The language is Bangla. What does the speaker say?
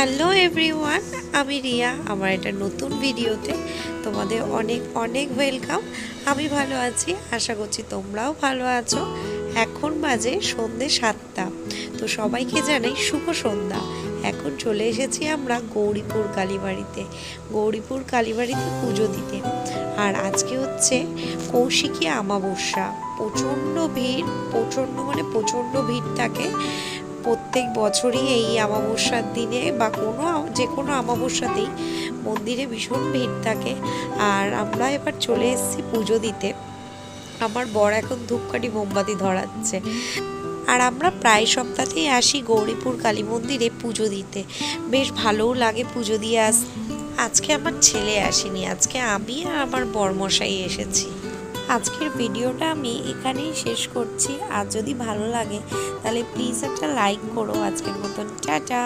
হ্যালো এভরিওয়ান, আমি রিয়া। আমার একটা নতুন ভিডিওতে তোমাদের অনেক অনেক ওয়েলকাম। আমি ভালো আছি, আশা করছি তোমরাও ভালো আছো। এখন বাজে সন্ধ্যে 7টা। তো সবাইকে জানাই শুভ সন্ধ্যা। এখন চলে এসেছি আমরা গৌরীপুর কালীবাড়িতে পুজো দিতে। আর আজকে হচ্ছে কৌশিকী অমাবস্যা। প্রচণ্ড ভিড় থাকে প্রত্যেক বছরই এই অমাবস্যার দিনে, বা যে কোনো অমাবস্যাতেই মন্দিরে ভীষণ ভিড় থাকে। আর আমরা এবার চলে এসেছি পুজো দিতে। আমার বর এখন ধূপকাঠি মোমবাতি ধরাচ্ছে। আর আমরা প্রায় সপ্তাহেই আসি গৌরীপুর কালী মন্দিরে পুজো দিতে। বেশ ভালোও লাগে পুজো দিয়ে আজকে আমার ছেলে আসেনি, আজকে আমি আর আমার বরমশাই এসেছি। আজকের ভিডিওটা আমি এখানেই শেষ করছি। আর যদি ভালো লাগে তাহলে প্লিজ একটা লাইক করো। আজকের মতন টাটা।